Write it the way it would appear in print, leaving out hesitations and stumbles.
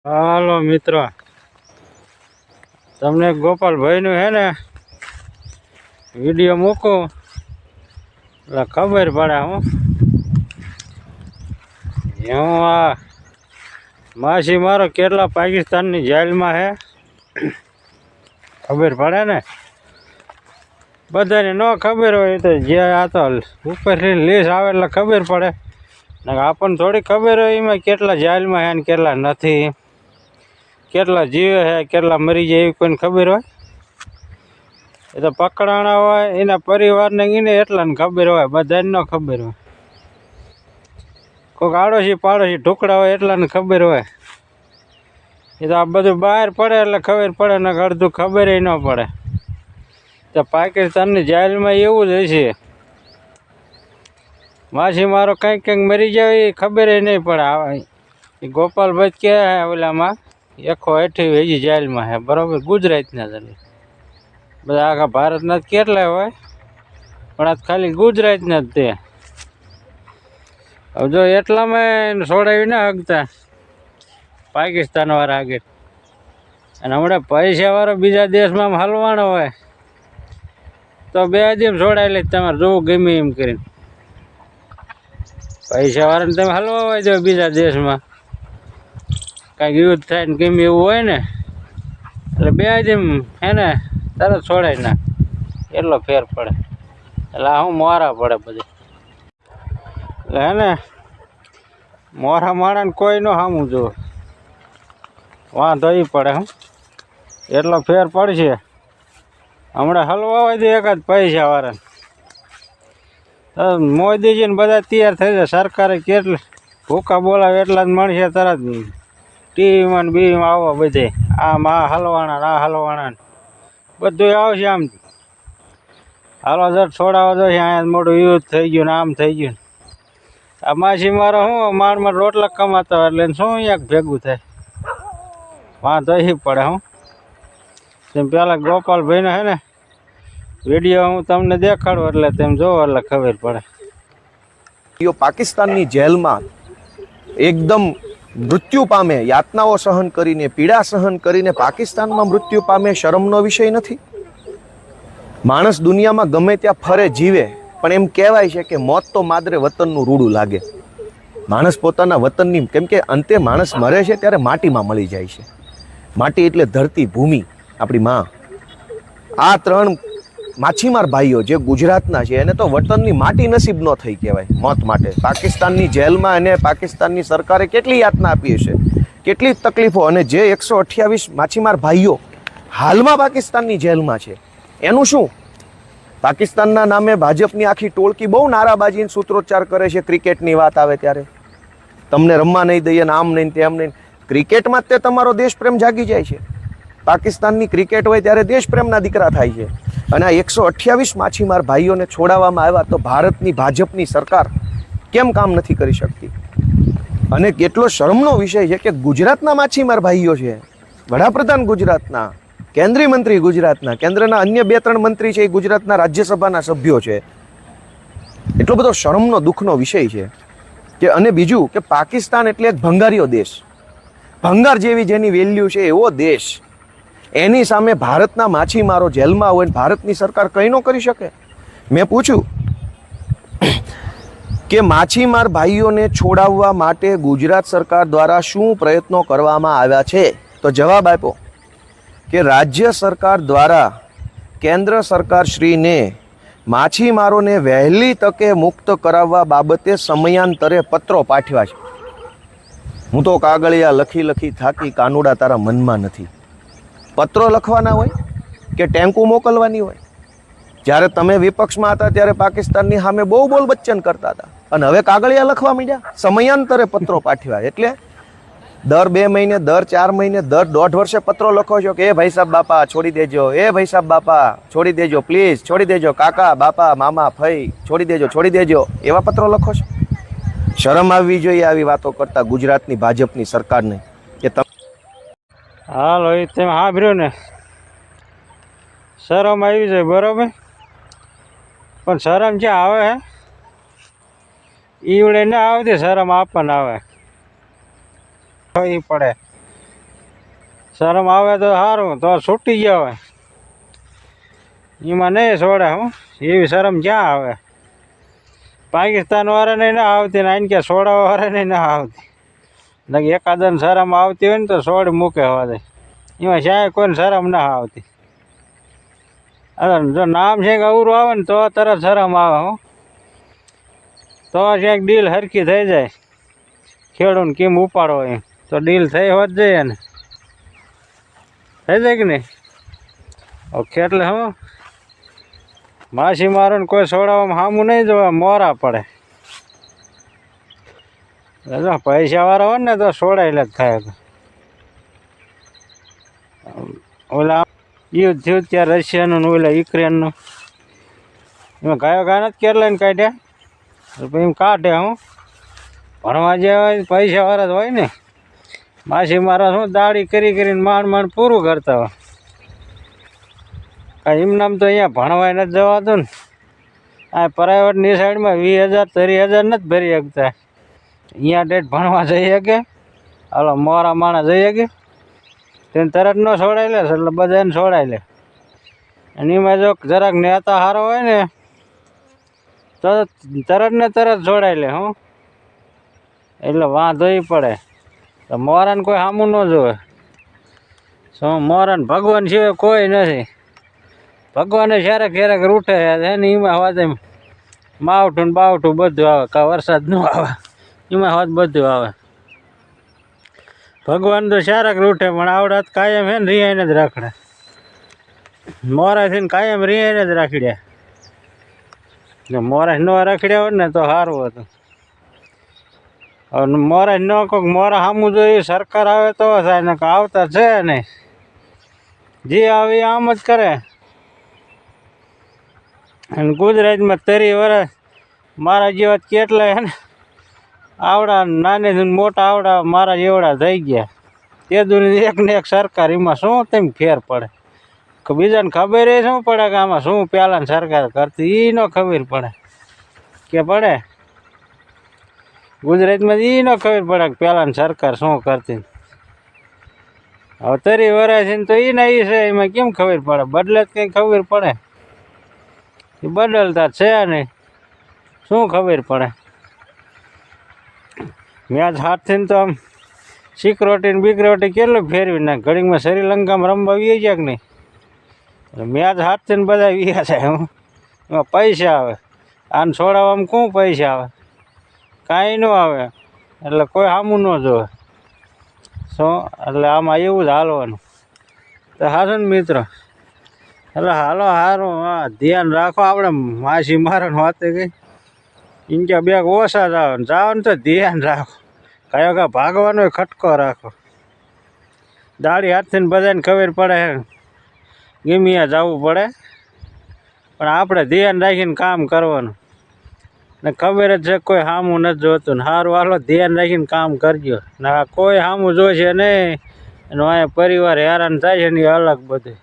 હાલો મિત્રો, તમને ગોપાલભાઈનું હે ને વિડીયો મૂકો એટલે ખબર પડે. હું આ માસી મારો કેટલા પાકિસ્તાનની જેલમાં હે ખબર પડે ને. બધાને ન ખબર હોય તો જે આ તો ઉપરથી લીસ્ટ આવે એટલે ખબર પડે ને. આપણને થોડી ખબર હોય એમાં કેટલા જેલમાં હે ને કેટલા નથી, કેટલા જીવે છે કેટલા મરી જાય એવી કોઈને ખબર હોય? એ તો પકડાણા હોય એના પરિવારને એને એટલાને ખબર હોય, બધાને ન ખબર હોય. કોઈક આડોશી પાડોશી ટુકડા હોય એટલાને ખબર હોય. એ તો આ બધું બહાર પડે એટલે ખબર પડે ને, અડધું ખબર ન પડે. તો પાકિસ્તાનની જેલમાં એવું જ હશે. માસી મારો કંઈક કંઈક મરી જાય એ ખબર નહીં પડે. એ ગોપાલભાઈ કે ઓલામાં 128 હજી જેલમાં છે, બરાબર. ગુજરાતના જ બધા આખા ભારતના કેટલા હોય, પણ આ ખાલી ગુજરાતના જ તે. હવે જો એટલામાં છોડાવી ના શકતા પાકિસ્તાન વાળા આગળ. અને હમણાં પૈસા વાળો બીજા દેશમાં હલવાનો હોય તો 2 દિવસ છોડાવી લે તમારે જોવું ગમે એમ કરીને. પૈસા વાળાને તમે હલવા હોય તો બીજા દેશમાં કાંઈક યુદ્ધ થાય ને ગમે એવું હોય ને એટલે 2 દિવસ હે ને તરત છોડાવી નાખ, એટલો ફેર પડે. એટલે હું મોરા પડે બધે. એટલે હે ને મોરા માણસને કોઈ ન સામું જોવે, વાંધો એ પડે. હું એટલો ફેર પડશે. હમણાં હલવા હોય તો એકાદ પૈસા વાળાને મોદીજીને બધા તૈયાર થઈ જાય. સરકારે કેટલા ભૂકા બોલાવે એટલા જ મળશે તરત ટીવીમાં ને બીવીમાં આવો બધે. આમ આ હલવાણા બધું આવશે. આમ હાલો જર છોડાવો તો અહીંયા મોટું યુદ્ધ થઈ ગયું ને આમ થઈ ગયું. આ માસી મારો શું મારમાં રોટલા કમાતા હોય એટલે શું અહીંયા ભેગું થાય, વાંધો એ પડે. હું તેમ પેલા ગોપાલભાઈનો હે ને વિડીયો હું તમને દેખાડું એટલે તેમ જોવો એટલે ખબર પડે. પાકિસ્તાનની જેલમાં એકદમ મૃત્યુ પામે, યાતનાઓ સહન કરીને, પીડા સહન કરીને પાકિસ્તાનમાં મૃત્યુ પામે, શરમનો વિષય નથી. માણસ દુનિયામાં ગમે ત્યાં ફરે જીવે, પણ એમ કહેવાય છે કે મોત તો માદરે વતનનું રૂડું લાગે. માણસ પોતાના વતનની, કેમ કે અંતે માણસ મરે છે ત્યારે માટીમાં મળી જાય છે. માટી એટલે ધરતી, ભૂમિ, આપણી માં. આ 3 માછીમાર ભાઈઓ જે ગુજરાતના છે એને તો વતનની માટી નસીબ ન થઈ કહેવાય મોત માટે. પાકિસ્તાનની જેલમાં એને પાકિસ્તાનની સરકારે કેટલી યાતના આપી હશે, કેટલી તકલીફો. અને જે 128 માછીમાર ભાઈઓ હાલમાં પાકિસ્તાનની જેલમાં છે એનું શું? પાકિસ્તાનના નામે ભાજપની આખી ટોળકી બહુ નારાબાજીને સૂત્રોચ્ચાર કરે છે. ક્રિકેટની વાત આવે ત્યારે તમને રમવા નહીં દઈએ ને આમ નહીં તેમ નહીં. ક્રિકેટમાં જ તે તમારો દેશપ્રેમ જાગી જાય છે. પાકિસ્તાનની ક્રિકેટ હોય ત્યારે દેશપ્રેમના દીકરા થાય છે. અને આ 128 માછીમાર ભાઈઓને છોડાવવામાં આવ્યા તો ભારતની ભાજપની સરકાર કેમ કામ નથી કરી શકતી? અને કેટલો શરમનો વિષય છે કે ગુજરાતના માછીમાર ભાઈઓ છે, વડાપ્રધાન ગુજરાતના, કેન્દ્રીય મંત્રી ગુજરાતના, કેન્દ્રના અન્ય 2-3 મંત્રી છે એ ગુજરાતના રાજ્યસભાના સભ્યો છે. એટલો બધો શરમનો દુઃખનો વિષય છે કે. અને બીજું કે પાકિસ્તાન એટલે એક ભંગારીયો દેશ, ભંગાર જેવી જેની વેલ્યુ છે એવો દેશ. એની સામે ભારતના માછીમારો જેલમાં હોય, ભારતની સરકાર કંઈ ન કરી શકે. મેં પૂછ્યું કે માછીમાર ભાઈઓને છોડાવવા માટે ગુજરાત સરકાર દ્વારા શું પ્રયત્નો કરવામાં આવ્યા છે? તો જવાબ આપ્યો કે રાજ્ય સરકાર દ્વારા કેન્દ્ર સરકાર શ્રીને માછીમારોને વહેલી તકે મુક્ત કરાવવા બાબતે સમયાંતરે પત્રો પાઠવ્યા છે. હું તો કાગળિયા લખી થાકી, કાનુડા તારા મનમાં નથી. પત્રો લખવાના હોય કે ટેન્કુ મોકલવાની હોય? જ્યારે તમે વિપક્ષમાં હતા ત્યારે પાકિસ્તાનની સામે બહુ બોલ બચ્ચન કરતા હતા અને હવે કાગળિયા લખવા માંડ્યા, સમયાંતરે પત્રો પાઠવ્યા. એટલે દર 2 મહિને, દર 4 મહિને, દર 1.5 વર્ષે પત્રો લખો છો કે એ ભાઈ સાહેબ બાપા છોડી દેજો, એ ભાઈ સાહેબ બાપા છોડી દેજો, પ્લીઝ છોડી દેજો, કાકા બાપા મામા ફઈ છોડી દેજો, એવા પત્રો લખો છો. શરમ આવવી જોઈએ આવી વાતો કરતા ગુજરાતની ભાજપની સરકારને. કે હાલો એ તમે સાંભળ્યું ને, શરમ આવી જાય બરાબર, પણ શરમ ક્યાં આવે હે? ઈવડે ના આવતી શરમ આપણને આવે પડે. શરમ આવે તો સારું, તો છૂટી ગયા હોય. એમાં નહીં છોડે હું, એવી શરમ ક્યાં આવે? પાકિસ્તાન વાળાને ના આવતી ને આને કે છોડાવવા વાળાને ના આવતી. એટલે એકાદન શરમ આવતી હોય ને તો છોડી મૂકે હોવા દે. એમાં શાય કોઈને શરમ ના આવતી. અરે જો નામ છે કે અવરું આવે ને તો તરત શરમ આવે હું, તો ક્યાંક ડીલ હરખી થઈ જાય. ખેડૂને કેમ ઉપાડો એમ તો ડીલ થઈ હોત જાય ને, થઈ જાય કે નહીં? એટલે હું માછી મારો ને કોઈ છોડાવવામાં સામું નહીં જોવા, મોરા પડે. પૈસા વાળા હોય ને તો છોડાયેલા જ થાય. ઓલા યુદ્ધ થયું ત્યારે રશિયાનું ને ઓલા યુક્રેનનું, એમાં ગાયો ગાય નથી કેટલા ને કાઢ્યા, એમ કાઢે હું. ભણવા જે હોય પૈસા વાળા જ હોય ને. માછી મારા શું દાડી કરી કરીને માંડ પૂરું કરતા હોય. એમ નામ તો અહીંયા ભણવાય નથી જવાતું ને. આ પ્રાઇવેટની સાઈડમાં 20,000 30,000 નથી ભરી શકતા. અહીંયા ડેટ ભણવા જઈ શકે, હાલો મોરા માણા જઈ શકે, તેને તરત ન છોડાઈ લે એટલે બધાને છોડાઈ લે. અને એમાં જો જરાક નેતા સારો હોય ને તો તરત ને તરત છોડાઈ લે હું. એટલે વાંધો પડે. તો મોરાને કોઈ સામું ન જોવે. શું મોરાને ભગવાન સિવાય કોઈ નથી. ભગવાને ક્યારેક રૂઠે એને એમાં વાત એમ માવઠું ને બાવઠું બધું આવે, કાં વરસાદ ન આવે, એમાં વાત બધું આવે. ભગવાન તો ક્યારેક રૂઠે પણ આવડત કાયમ હે ને રિયાઈને જ રાખડે. મોરાથી ને કાયમ રિયાઈને જ રાખડ્યા. જો મોરા ન રખડ્યા હોત ને તો સારું હતું. હવે મોરા ન કોઈક મોરા સામું જોઈએ સરકાર આવે તો થાય, ને આવતા છે નહીં. જે આવે આમ જ કરે. અને ગુજરાતમાં 30 વર્ષ મારા જેવા કેટલાય હે ને આવડા નાની મોટા આવડા મારા જેવડા થઈ ગયા. તે દુનિયા એક ને એક સરકાર, એમાં શું તેમ ફેર પડે? કે બીજાને ખબર એ શું પડે કે આમાં શું પહેલાં સરકાર કરતી, એ ન ખબર પડે કે પડે? ગુજરાતમાં એ ન ખબર પડે કે પહેલાંની સરકાર શું કરતી. હવે 30 વર્ષ તો એ ના એ છે, એમાં કેમ ખબર પડે? બદલે જ કંઈ ખબર પડે? એ બદલતા છે નહીં, શું ખબર પડે? મેચ હાથથી તો આમ સિક્યોરિટી ને બિક્યોરિટી કેટલું ફેરવી નાખ. ઘડીમાં શ્રીલંકામાં રમવા વી ગયા કે નહીં? મેચ હાથથી ને બધા વ્યા છે. એમાં પૈસા આવે, આને છોડાવવામાં કોણ પૈસા આવે? કાંઈ ન આવે. એટલે કોઈ સામું ન જોવે. શું એટલે આમાં એવું જ હાલવાનું. તો હારું ને મિત્રો, એટલે હાલો સારું. હા ધ્યાન રાખો. આપણે માછી મારવાની વાત ગઈ ઇન્ડિયા બેગ ઓછા જાવ ને તો ધ્યાન રાખો. કયો કા ભાગવાનો ખટકો રાખો. દાડી હાથથી બધાને ખબર પડે ગમે જવું પડે, પણ આપણે ધ્યાન રાખીને કામ કરવાનું. ને ખબર જ છે કોઈ સામું નથી જોતું ને. સારું હાલો ધ્યાન રાખીને કામ કરજો. ને કોઈ સામું જોશે નહીં એનો અહીંયા પરિવાર હેરાન થાય છે ને એ અલગ બધું.